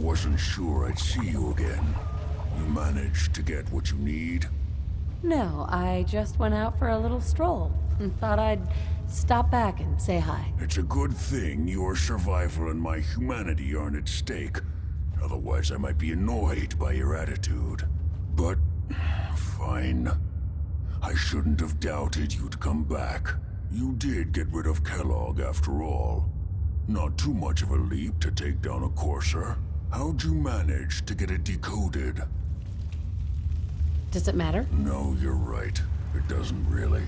Wasn't sure I'd see you again. You managed to get what you need? No, I just went out for a little stroll and thought I'd stop back and say hi. It's a good thing your survival and my humanity aren't at stake. Otherwise, I might be annoyed by your attitude. But, fine. I shouldn't have doubted you'd come back. You did get rid of Kellogg after all. Not too much of a leap to take down a courser. How'd you manage to get it decoded? Does it matter? No, you're right. It doesn't really.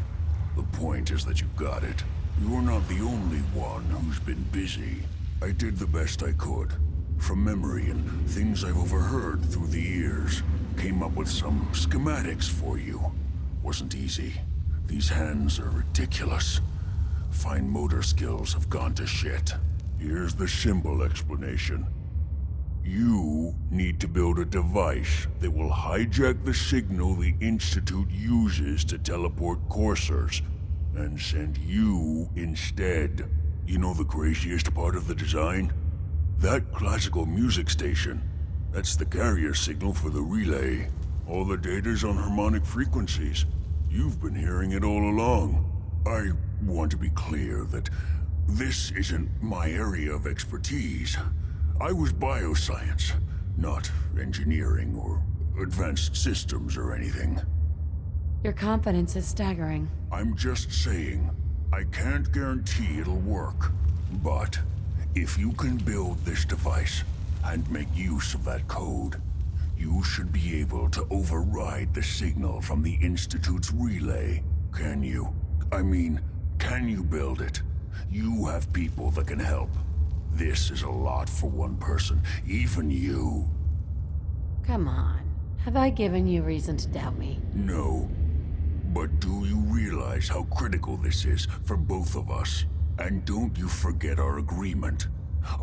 The point is that you got it. You're not the only one who's been busy. I did the best I could. From memory and things I've overheard through the years. Came up with some schematics for you. Wasn't easy. These hands are ridiculous. Fine motor skills have gone to shit. Here's the simple explanation. You need to build a device that will hijack the signal the Institute uses to teleport coursers, and send you instead. You know the craziest part of the design? That classical music station. That's the carrier signal for the relay. All the data's on harmonic frequencies. You've been hearing it all along. I want to be clear that this isn't my area of expertise. I was bioscience, not engineering or advanced systems or anything. Your confidence is staggering. I'm just saying, I can't guarantee it'll work. But if you can build this device and make use of that code, you should be able to override the signal from the Institute's relay. Can you? I mean, can you build it? You have people that can help. This is a lot for one person, even you. Come on. Have I given you reason to doubt me? No. But do you realize how critical this is for both of us? And don't you forget our agreement.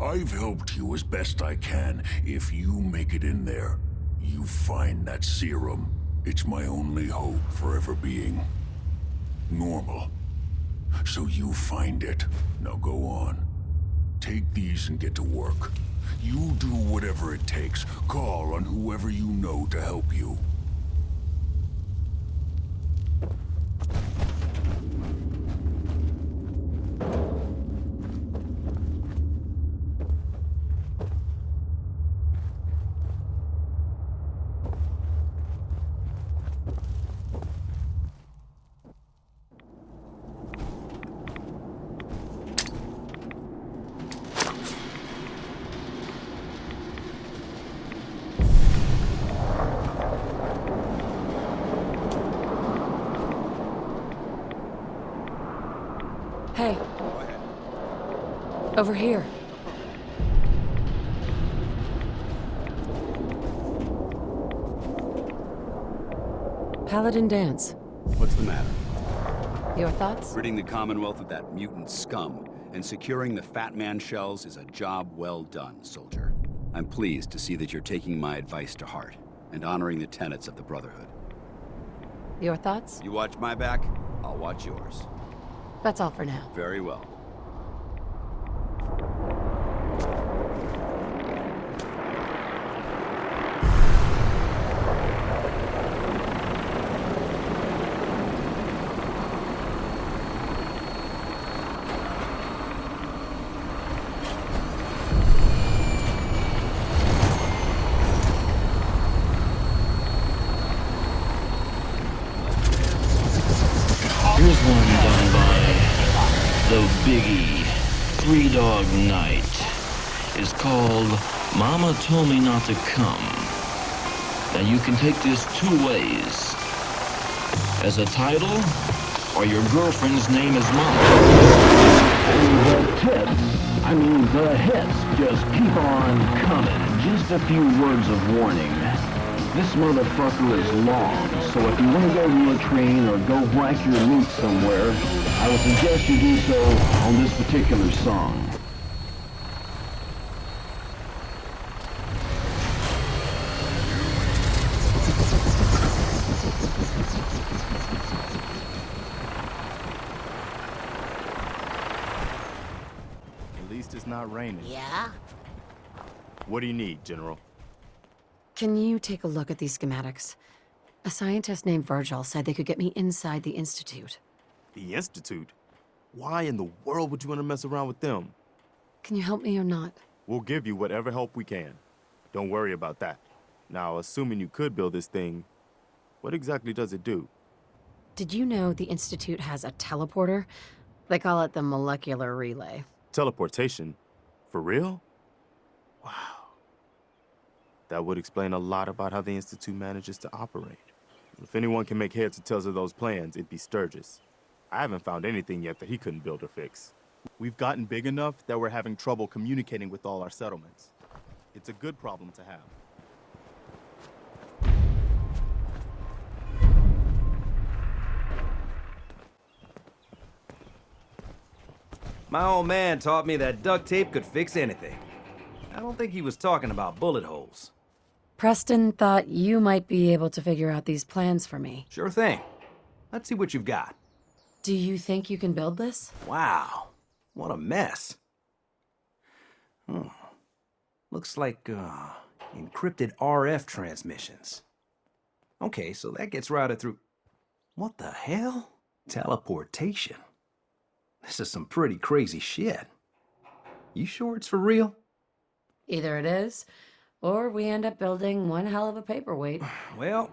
I've helped you as best I can. If you make it in there, you find that serum. It's my only hope for ever being normal. So you find it. Now go on. Take these and get to work. You do whatever it takes. Call on whoever you know to help you. Hey. Go ahead. Over here. Paladin dance. What's the matter? Your thoughts? Ridding the Commonwealth of that mutant scum and securing the Fat Man shells is a job well done, soldier. I'm pleased to see that you're taking my advice to heart and honoring the tenets of the Brotherhood. Your thoughts? You watch my back, I'll watch yours. That's all for now. Very well. Here's one done by the Biggie 3-Dog Night. It's called Mama Told Me Not to Come. Now you can take this two ways. As a title, or your girlfriend's name is Mama. And the tits, I mean the hits, just keep on coming. Just a few words of warning. This motherfucker is long, so if you want to go to a train or go whack your meat somewhere, I would suggest you do so on this particular song. At least it's not raining. Yeah? What do you need, General? Can you take a look at these schematics? A scientist named Virgil said they could get me inside the Institute. The Institute? Why in the world would you want to mess around with them? Can you help me or not? We'll give you whatever help we can. Don't worry about that. Now, assuming you could build this thing, what exactly does it do? Did you know the Institute has a teleporter? They call it the molecular relay. Teleportation? For real? Wow. That would explain a lot about how the Institute manages to operate. If anyone can make heads or tails of those plans, it'd be Sturgis. I haven't found anything yet that he couldn't build or fix. We've gotten big enough that we're having trouble communicating with all our settlements. It's a good problem to have. My old man taught me that duct tape could fix anything. I don't think he was talking about bullet holes. Preston thought you might be able to figure out these plans for me. Sure thing. Let's see what you've got. Do you think you can build this? Wow, what a mess. Looks like, encrypted RF transmissions. Okay, so that gets routed through... What the hell? Teleportation. This is some pretty crazy shit. You sure it's for real? Either it is, or we end up building one hell of a paperweight. Well,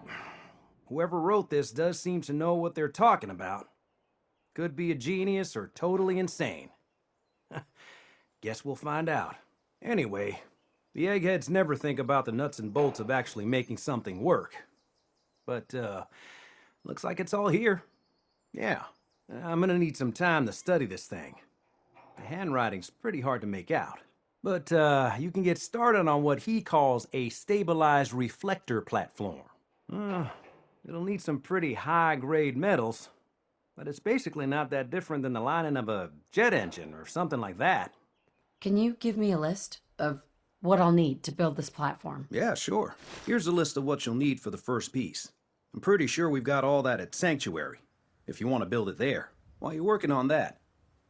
whoever wrote this does seem to know what they're talking about. Could be a genius or totally insane. Guess we'll find out. Anyway, the eggheads never think about the nuts and bolts of actually making something work. But, looks like it's all here. Yeah, I'm gonna need some time to study this thing. The handwriting's pretty hard to make out. But, you can get started on what he calls a stabilized reflector platform. It'll need some pretty high-grade metals, but it's basically not that different than the lining of a jet engine or something like that. Can you give me a list of what I'll need to build this platform? Yeah, sure. Here's a list of what you'll need for the first piece. I'm pretty sure we've got all that at Sanctuary, if you want to build it there. While you're working on that,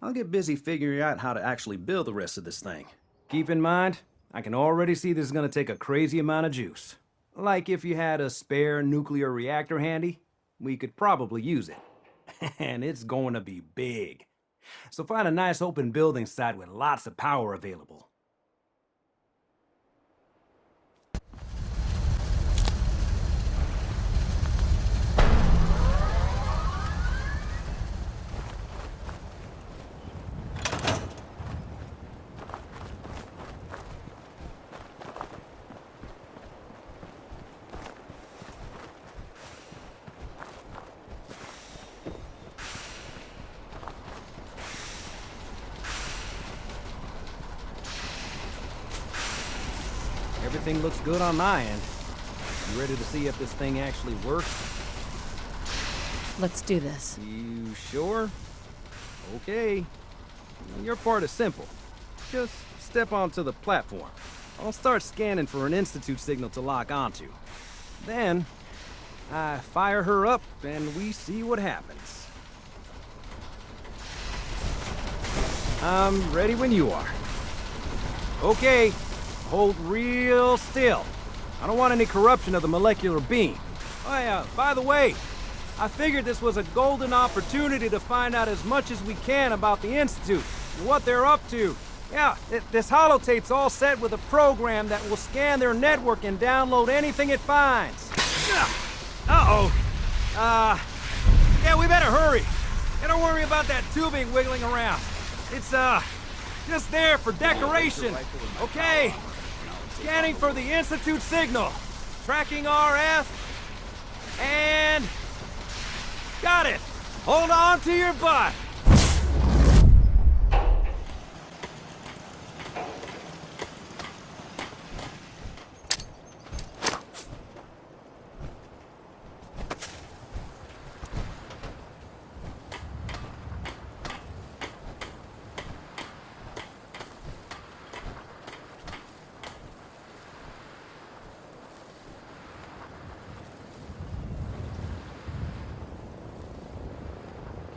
I'll get busy figuring out how to actually build the rest of this thing. Keep in mind, I can already see this is going to take a crazy amount of juice. Like if you had a spare nuclear reactor handy, we could probably use it. And it's going to be big. So find a nice open building site with lots of power available. Everything looks good on my end. You ready to see if this thing actually works? Let's do this. You sure? Okay. Your part is simple. Just step onto the platform. I'll start scanning for an Institute signal to lock onto. Then, I fire her up and we see what happens. I'm ready when you are. Okay. Hold real still. I don't want any corruption of the molecular beam. Oh yeah, by the way, I figured this was a golden opportunity to find out as much as we can about the Institute and what they're up to. Yeah, this holotape's all set with a program that will scan their network and download anything it finds. Uh-oh. Yeah, we better hurry. And don't worry about that tubing wiggling around. It's, just there for decoration. Okay. Scanning for the Institute signal. Tracking RF. And... got it. Hold on to your butt.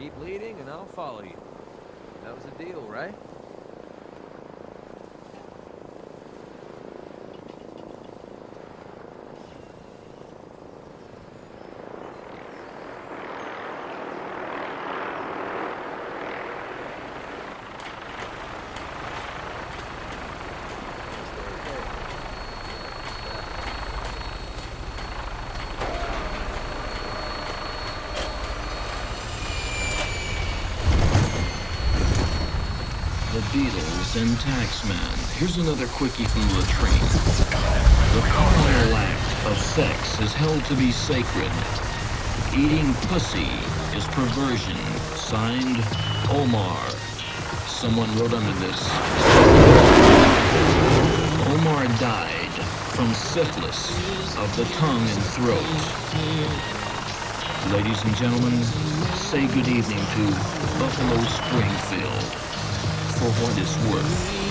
Keep leading and I'll follow you. That was a deal, right? beetles, and taxman. Here's another quickie from the train. The carnal act of sex is held to be sacred. Eating pussy is perversion. Signed, Omar. Someone wrote under this. Omar died from syphilis of the tongue and throat. Ladies and gentlemen, say good evening to Buffalo Springfield for what it's worth.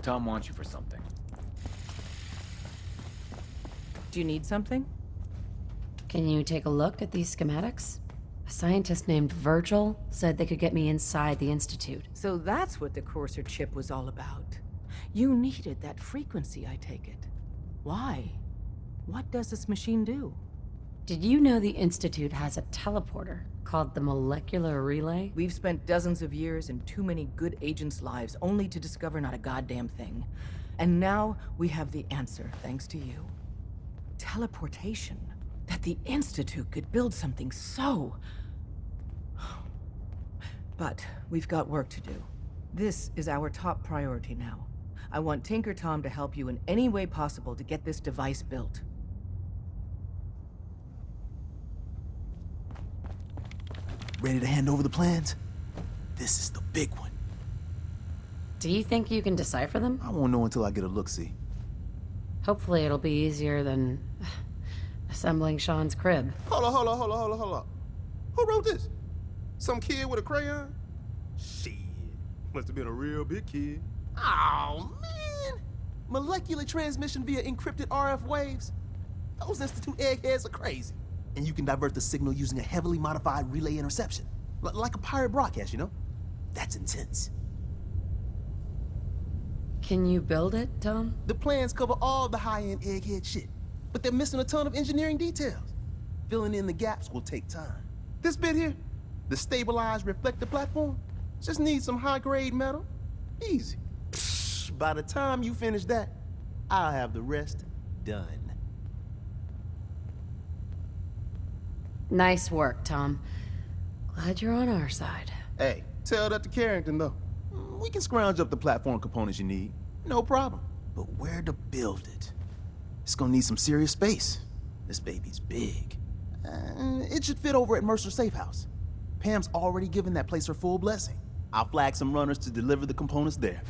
Tom wants you for something. Do you need something? Can you take a look at these schematics? A scientist named Virgil said they could get me inside the Institute. So that's what the Courser chip was all about. You needed that frequency, I take it. Why? What does this machine do? Did you know the Institute has a teleporter called the Molecular Relay? We've spent dozens of years and too many good agents' lives only to discover not a goddamn thing. And now we have the answer, thanks to you. Teleportation. That the Institute could build something so... But we've got work to do. This is our top priority now. I want Tinker Tom to help you in any way possible to get this device built. Ready to hand over the plans? This is the big one. Do you think you can decipher them? I won't know until I get a look-see. Hopefully it'll be easier than assembling Sean's crib. Hold on. Who wrote this? Some kid with a crayon? Shit. Must have been a real big kid. Oh, man. Molecular transmission via encrypted RF waves? Those Institute eggheads are crazy. And you can divert the signal using a heavily modified relay interception. Like a pirate broadcast, you know? That's intense. Can you build it, Tom? The plans cover all the high-end egghead shit, but they're missing a ton of engineering details. Filling in the gaps will take time. This bit here, the stabilized reflector platform, just needs some high-grade metal. Easy. Psh, by the time you finish that, I'll have the rest done. Nice work, Tom. Glad you're on our side. Hey, tell that to Carrington, though. We can scrounge up the platform components you need. No problem. But where to build it? It's gonna need some serious space. This baby's big. It should fit over at Mercer's safe house. Pam's already given that place her full blessing. I'll flag some runners to deliver the components there.